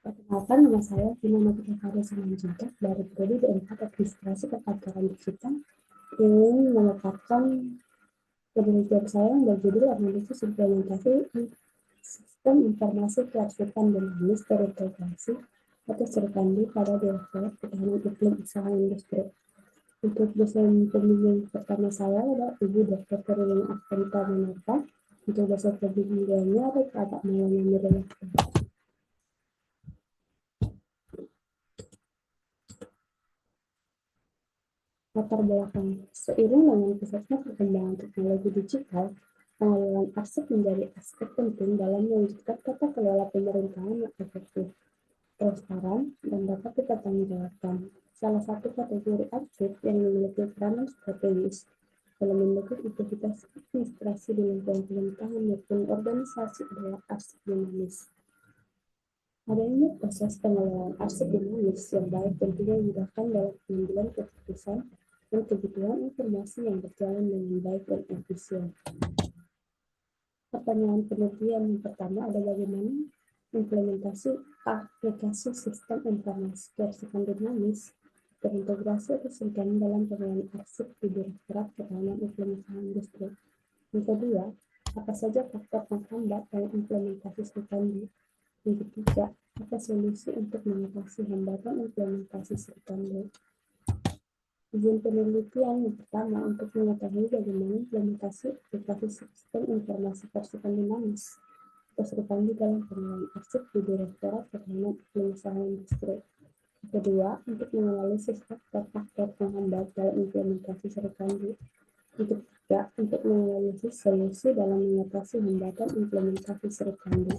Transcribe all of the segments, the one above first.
Perkenalkan, nama saya Vina Nagita Simanjuntak dari Prodi D4 Administrasi Kekantoran Digital. Ingin menetapkan penelitian saya yang berjudul analisis implementasi sistem informasi kelaksutan dinamis terintegrasi atau serikandi pada Direktorat Ketahanan Iklim Usaha Industri. Untuk dosen pembimbing pertama saya adalah Ibu Dr. Karolina Arkanita Monarta. Untuk dosen pembimbingnya ada Bapak Maulana Nurul. Latar belakang. Seiring dengan pesatnya perkembangan teknologi digital, pengelolaan arsip menjadi aspek penting dalam mewujudkan tata kelola pemerintahan yang efektif, transparan, dan dapat dipertanggungjawabkan. Salah satu kategori arsip yang memiliki peranan strategis dalam mendukung aktivitas administrasi di lingkungan pemerintahan maupun organisasi adalah arsip dinamis. Adanya proses pengelolaan arsip dinamis yang baik tentunya memudahkan dalam pengambilan keputusan dan kebutuhan informasi yang berjalan dengan baik dan efisien. Pertanyaan penelitian yang pertama adalah bagaimana implementasi aplikasi sistem informasi kearsipan dinamis terintegrasi atau serikandi dalam pengelolaan arsip di Direktorat Ketahanan Iklim Usaha Industri. Yang kedua, apa saja faktor penghambat dalam implementasi serikandi? Yang ketiga, apa solusi untuk mengatasi hambatan implementasi serikandi? Izin penelitian yang pertama untuk mengetahui bagaimana implementasi aplikasi sistem informasi kearsipan dinamis atau serikandi dalam pengelolaan arsip di Direktorat Ketahanan Iklim Usaha Industri. Yang kedua, untuk menganalisis faktor-faktor penghambat dalam implementasi serikandi. Yang ketiga, untuk menganalisis solusi dalam mengatasi hambatan implementasi serikandi.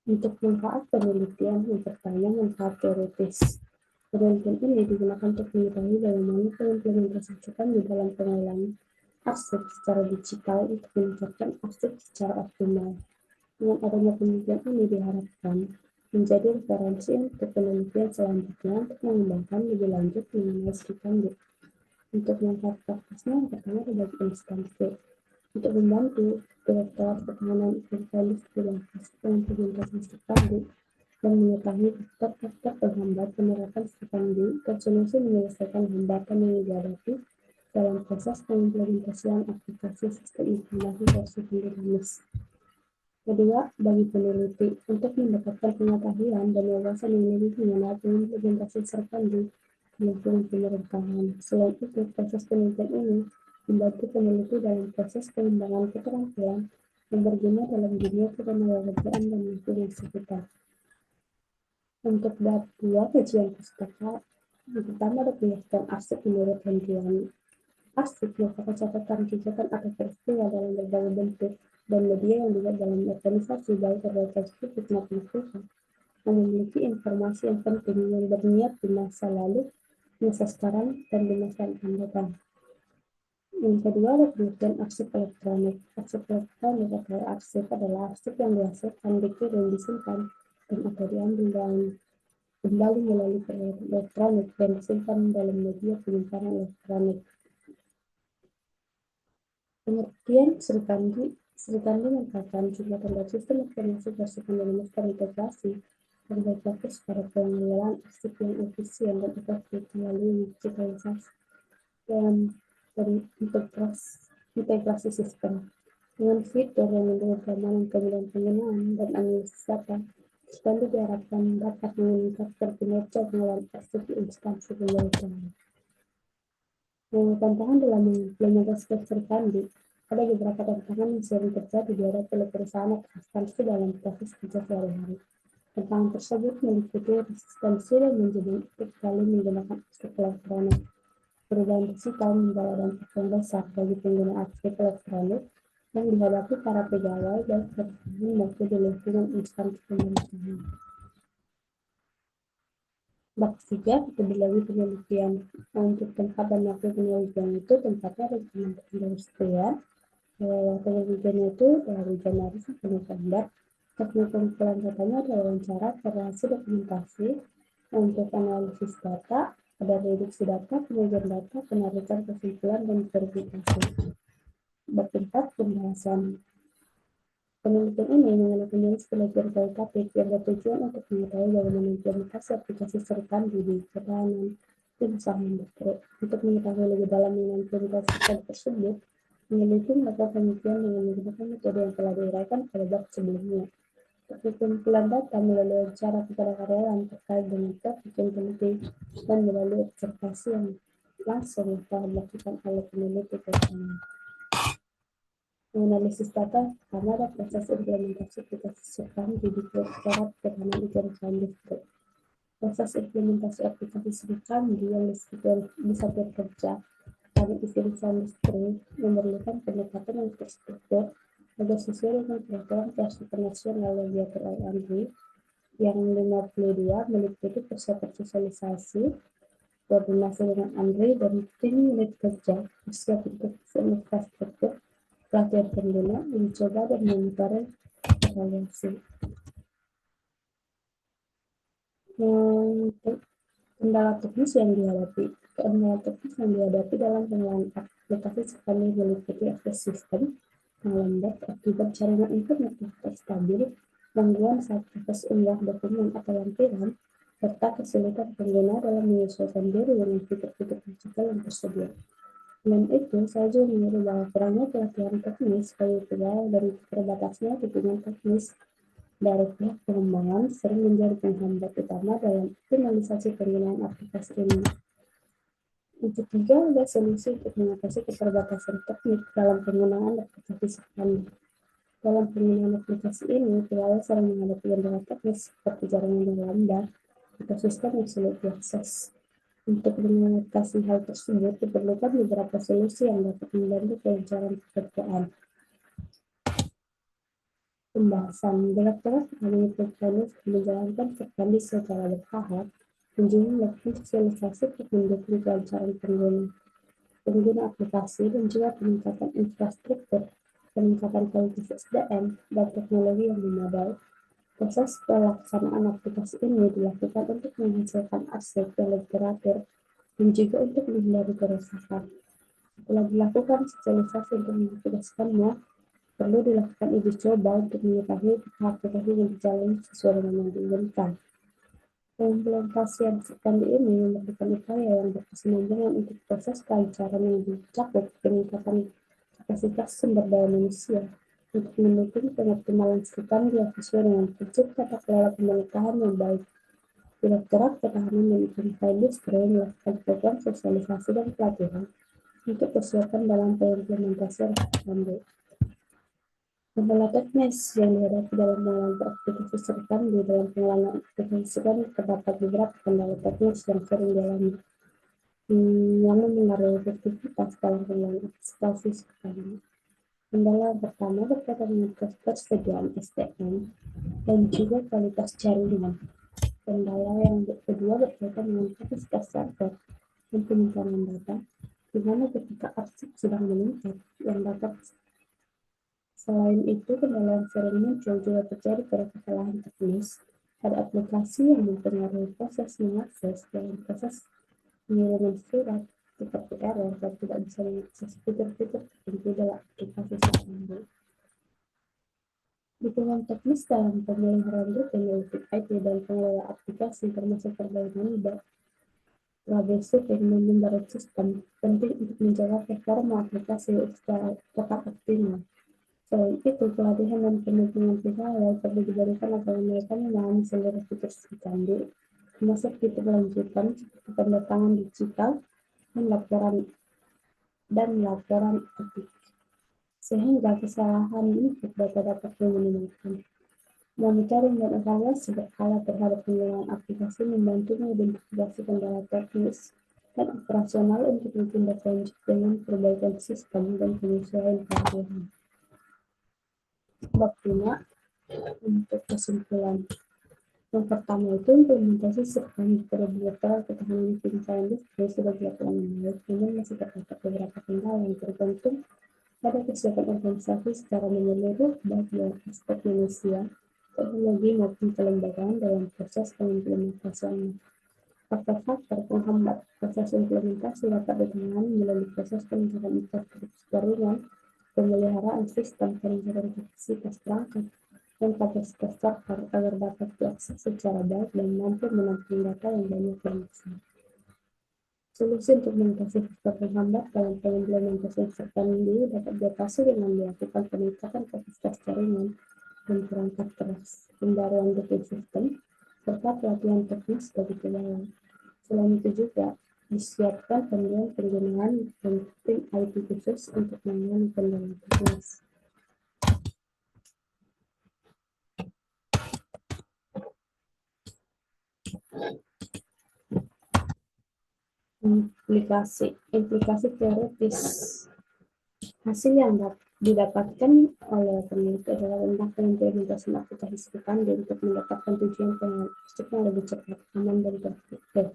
Untuk manfaat penelitian yang pertama, manfaat teoritis. Penelitian ini digunakan untuk mengetahui bagaimana pengimplementasikan di dalam pengelolaan arsip secara digital untuk meningkatkan arsip secara optimal. Dengan adanya penelitian ini diharapkan menjadi referensi untuk penelitian selanjutnya untuk mengembangkan lebih lanjut mengenai serikandi. Untuk manfaat praktisnya, yang pertama bagi instansi. Untuk membantu Direktorat Ketahanan Iklim Industri dalam proses pengimplementasi serikandi dan mengetahui faktor-faktor penghambat penerapan serikandi dan solusi menyelesaikan hambatan yang dihadapi dalam proses pengimplementasian aplikasi sistem informasi kearsipan dinamis. Kedua, bagi peneliti untuk mendapatkan pengetahuan dan wawasan yang lebih mengenai pengimplementasi serikandi di lingkungan pemerintahan. Selain itu, proses penelitian ini membantu peneliti dalam proses pengembangan keterampilan yang berguna dalam dunia ketenagakerjaan dan lingkungan sekitar. Untuk bab 2 kajian pustaka, yang pertama ada penelitian arsip menurut Hendriani. Arsip merupakan catatan kegiatan atau peristiwa dalam berbagai bentuk dan media yang dibuat dalam organisasi baik organisasi publik maupun privat yang memiliki informasi yang penting yang berniat di masa lalu, masa sekarang, dan di masa yang akan datang. Yang kedua ada penelitian arsip elektronik. Arsip elektronik atau arsip adalah arsip yang dihasilkan, dikirim, disimpan, dan atau diambil dalam kembali melalui peralatan elektronik dan disimpan dalam media penyimpanan elektronik. Pengertian serikandi merupakan jumlatan dari sistem informasi kearsipan dinamis terintegrasi dan berfokus pada pengelolaan arsip yang efisien dan efektif melalui digitalisasi dan integrasi sistem dengan fitur yang mendukung keamanan penggunaan dan analisis data. Serikandi diharapkan dapat meningkatkan kinerja pengelolaan arsip di instansi pemerintahan. Tantangan dalam mengimplementasikan serikandi. Ada beberapa tantangan yang sering terjadi dihadapi oleh perusahaan atau instansi dalam proses kerja sehari-hari. Tantangan tersebut meliputi resistensi dan menjadi dalam menggunakan arsip elektronik. Perubahan digital membawa dampak yang besar bagi pengguna arsip elektronik yang dihadapi para pegawai baik perusahaan maupun di lingkungan instansi pemerintahan. Bab 3, metodologi penelitian. Untuk tempat dan waktu penelitian itu tempatnya ada di Kementerian Perindustrian. Penelitiannya itu dari Januari sampai November. Teknik pengumpulan datanya ada wawancara, korelasi, dokumentasi. Untuk analisis data, ada reduksi data, penelitian data, penarikan kesimpulan, dan verifikasi. Bab 4, pembahasan. Penelitian ini menggunakan jenis belajar kualitatif yang bertujuan untuk mengetahui bagaimana implementasi aplikasi serta di pertahanan dan usaha industri. Untuk mengetahui lebih dalam mengenai implementasi serta tersebut, peneliti melakukan penelitian dengan menggunakan metode yang telah diuraikan pada bab sebelumnya. Pengumpulan data melalui wawancara kepada karyawan terkait dengan topik yang peneliti dan melalui observasi yang langsung yang telah dilakukan oleh peneliti keuangan. Menganalisis data pertama ada proses implementasi aplikasi serta di Direktorat Pertahanan Indonesia Industri. Proses implementasi aplikasi serta yang disatukan kerja kami Indonesia Industri memerlukan pendekatan yang terstruktur agar sesuai dengan peraturan kelas internasional yang diatur oleh ANRI yang 52 meliputi persiapan sosialisasi, koordinasi dengan ANRI dan tim unit kerja, persiapan infrastruktur, pelatihan pengguna, uji coba dan monitoring evaluasi. Kendala teknis yang dihadapi dalam pengelolaan aplikasi sekali meliputi akses sistem yang lambat akibat jaringan internet yang tidak stabil, gangguan saat proses unggah dokumen atau lampiran, serta kesulitan pengguna dalam menyesuaikan diri dengan fitur-fitur digital yang tersedia. Selain itu, saya juga menilai bahwa kurangnya pelatihan teknis sebagai pegawai dan terbatasnya dukungan teknis dari pihak pengembangan sering menjadi penghambat utama dalam optimalisasi penggunaan aplikasi ini. Untuk juga ada solusi untuk mengatasi keterbatasan teknik dalam penggunaan aplikasi sekali. Dalam penggunaan aplikasi ini, pegawai sering menghadapi kendala teknis seperti jaringan yang lambat atau sistem yang sulit diakses. Untuk mengatasi hal tersebut, diperlukan beberapa solusi yang dapat membantu kelancaran pekerjaan. Pembahasan Direktorat Pertahanan Elektronik menjalankan sekali secara bertahap dan juga melakukan sosialisasi untuk mendukung kelancaran pengguna aplikasi dan juga peningkatan infrastruktur, peningkatan kualitas SDM, dan teknologi yang memadai. Proses pelaksanaan aplikasi ini dilakukan untuk menghasilkan aset yang lebih teratur dan juga untuk menghindari kerusakan. Setelah dilakukan sosialisasi untuk mengakibatkannya, perlu dilakukan uji coba untuk mengetahui apakah aplikasi yang berjalan sesuai dengan yang diinginkan. Implementasi sekali ini memerlukan upaya yang berkesinambungan untuk proses kelancaran yang dicakup peningkatan kapasitas sumber daya manusia untuk mendukung pengoptimalan sistem yang sesuai dengan prinsip tata kelola pemerintahan yang baik. Direktorat Pertahanan dan Industri melakukan program sosialisasi dan pelatihan untuk persiapan dalam pengimplementasian lanjut. Kendala teknis yang dihadapi dalam mengelola aplikasi serta di dalam pengelolaan aplikasi kan terdapat beberapa kendala teknis yang sering dialami yang mengaruhi efektivitas dalam pengelolaan aplikasi serta. Kendala pertama berkaitan dengan ketersediaan SDM dan juga kualitas jaringan. Kendala yang kedua berkaitan dengan kapasitas server dan penyimpanan data, di mana ketika arsip sedang meningkat yang dapat. Selain itu, kendala yang sering muncul juga terjadi pada kesalahan teknis pada aplikasi yang mempengaruhi proses mengakses dalam proses pengiriman surat seperti error dan tidak bisa mengakses fitur-fitur tertentu dalam aplikasi tertentu. Dukungan teknis dalam pemeliharaan rutin IP dan pengelola aplikasi termasuk perbaikan troubleshoot dan membangun sistem penting untuk menjaga performa aplikasi secara tetap optimal. Selain itu, pelatihan dan pendampingan pegawai perlu diberikan agar mereka memahami seluruh fitur canggih, termasuk fitur lanjutan seperti pendatangan digital dan laporan etik, sehingga kesalahan input data dapat diminimalkan. Monitoring dan evaluasi berkala terhadap penggunaan aplikasi membantu mengidentifikasi kendala teknis dan operasional untuk ditindaklanjuti dengan perbaikan sistem dan penyesuaian kebutuhan. Bab 5 untuk kesimpulan. Yang pertama itu implementasi serta pada Direktorat Pertahanan Indonesia Industri sudah dilakukan dengan baik, namun masih terdapat beberapa kendala yang tergantung pada kesiapan organisasi secara menyeluruh baik dalam aspek manusia, teknologi maupun kelembagaan dalam proses pengimplementasian. Faktor-faktor penghambat proses implementasi dapat ditangani melalui proses peningkatan infrastruktur jaringan, pemeliharaan sistem perencanaan kapasitas perangkat dan kapasitas server agar dapat diakses secara baik dan mampu menampung data yang banyak dan besar. Solusi untuk mengatasi faktor penghambat dalam pengimplementasian serta mandiri dapat diatasi dengan melakukan peningkatan kapasitas jaringan dan perangkat keras, pembaruan desain sistem, serta pelatihan teknis bagi pegawai. Selain itu juga disiapkan penggunaan dan tim IT khusus untuk menangani kendala teknis. Implikasi teoritis. Hasil yang didapatkan oleh peneliti adalah tentang pengimplementasian aplikasi Serikandi untuk mendapatkan tujuan pengalaman yang lebih cepat, aman, dan terstruktur.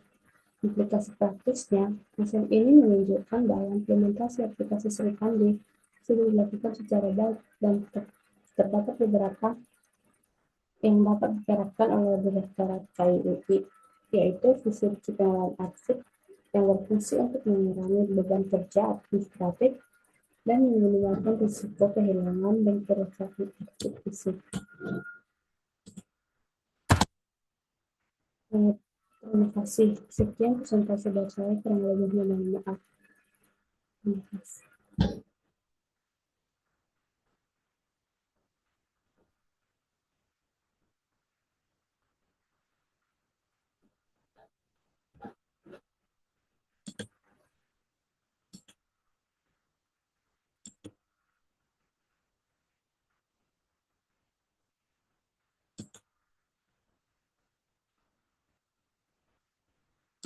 Implikasi praktisnya, hasil ini menunjukkan bahwa implementasi aplikasi Serikandi sudah dilakukan secara baik dan terdapat beberapa yang dapat diterapkan oleh Direktorat KIUI, yaitu visi pengelolaan arsip yang berfungsi untuk mengurangi beban kerja administratif dan meminimalkan risiko kehilangan dan kerusakan arsip fisik. Terima kasih. Sekian presentasi dari saya, kurang lebihnya mohon maaf. Terima kasih.